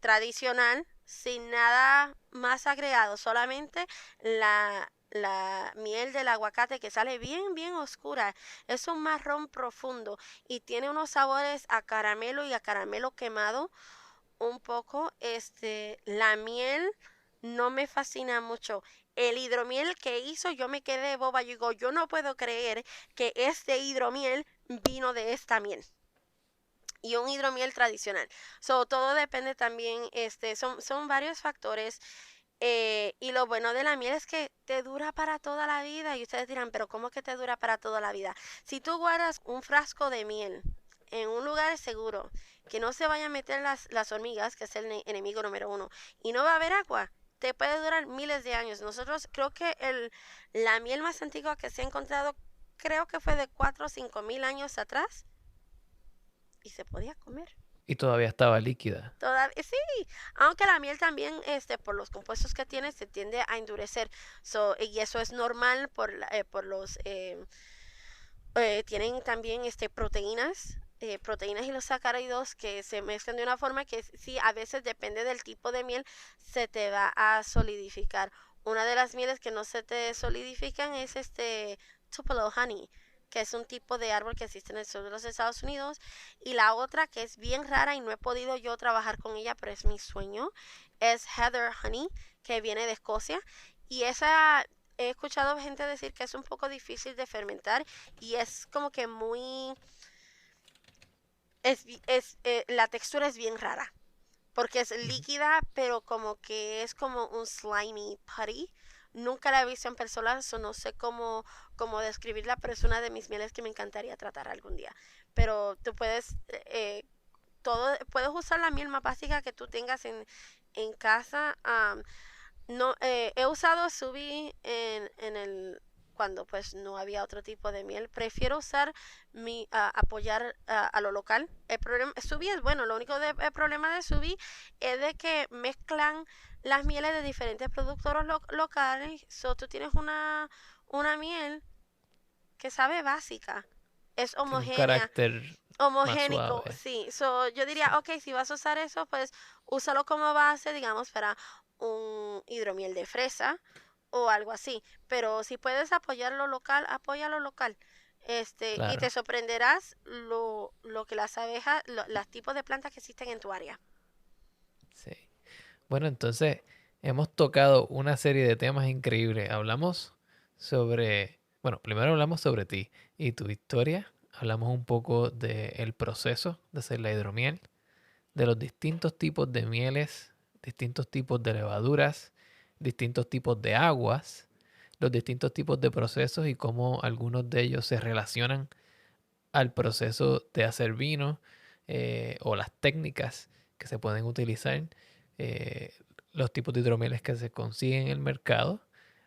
tradicional sin nada más agregado, solamente la miel del aguacate que sale bien, bien oscura. Es un marrón profundo y tiene unos sabores a caramelo y a caramelo quemado un poco. La miel no me fascina mucho. El hidromiel que hizo, yo me quedé boba. Yo digo, yo no puedo creer que este hidromiel vino de esta miel. Y un hidromiel tradicional. So, todo depende también, son varios factores. Y lo bueno de la miel es que te dura para toda la vida. Y ustedes dirán, pero ¿cómo que te dura para toda la vida? Si tú guardas un frasco de miel en un lugar seguro, que no se vayan a meter las hormigas, que es el enemigo número uno, y no va a haber agua, te puede durar miles de años. Nosotros creo que la miel más antigua que se ha encontrado, creo que fue de 4 o 5 mil años atrás y se podía comer. Y todavía estaba líquida. Todavía, sí, aunque la miel también, por los compuestos que tiene, se tiende a endurecer. So, y eso es normal por los, tienen también proteínas y los sacáridos que se mezclan de una forma que sí, a veces depende del tipo de miel, se te va a solidificar. Una de las mieles que no se te solidifican es Tupelo Honey, que es un tipo de árbol que existe en el sur de los Estados Unidos. Y la otra que es bien rara y no he podido yo trabajar con ella, pero es mi sueño, es Heather Honey, que viene de Escocia. Y esa he escuchado gente decir que es un poco difícil de fermentar y es como que la textura es bien rara porque es Ujú. líquida, pero como que es como un slimy putty. Nunca la he visto en persona, no sé cómo describirla, pero es una de mis mieles que me encantaría tratar algún día. Pero tú puedes usar la miel más básica que tú tengas en casa. No, he usado Subi cuando pues no había otro tipo de miel. Prefiero apoyar a lo local. Subi es bueno, el problema de Subi es de que mezclan las mieles de diferentes productores locales. So, tú tienes una miel que sabe básica, es Tiene un homogénea, carácter más homogénico, suave. sí. So, yo diría, Sí, ok, si vas a usar eso, pues úsalo como base, digamos, para un hidromiel de fresa o algo así. Pero si puedes apoyar lo local, apoya lo local. Y te claro. sorprenderás lo que las abejas, los tipos de plantas que existen en tu área. Sí. Bueno, entonces hemos tocado una serie de temas increíbles. Hablamos sobre, bueno, primero hablamos sobre ti y tu historia. Hablamos un poco del proceso de hacer la hidromiel, de los distintos tipos de mieles, distintos tipos de levaduras, distintos tipos de aguas, los distintos tipos de procesos y cómo algunos de ellos se relacionan al proceso de hacer vino, o las técnicas que se pueden utilizar, eh, los tipos de hidromieles que se consiguen en el mercado,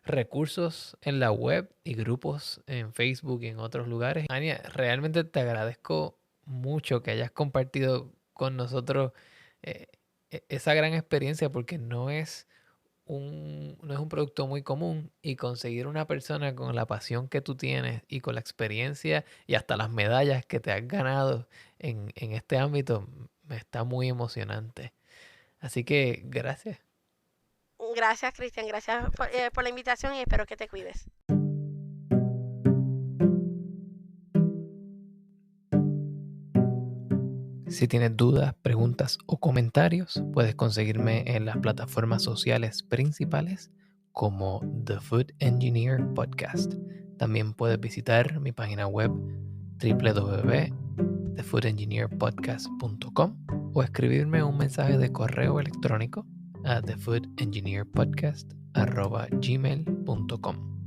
recursos en la web y grupos en Facebook y en otros lugares. Ania, realmente te agradezco mucho que hayas compartido con nosotros esa gran experiencia, porque no es un producto muy común, y conseguir una persona con la pasión que tú tienes y con la experiencia y hasta las medallas que te has ganado en este ámbito me está muy emocionante. Así que gracias. Gracias, Cristian, gracias Gracias. por la invitación y espero que te cuides. Si tienes dudas, preguntas o comentarios, puedes conseguirme en las plataformas sociales principales como The Food Engineer Podcast. También puedes visitar mi página web www.thefoodengineerpodcast.com o escribirme un mensaje de correo electrónico a thefoodengineerpodcast@gmail.com.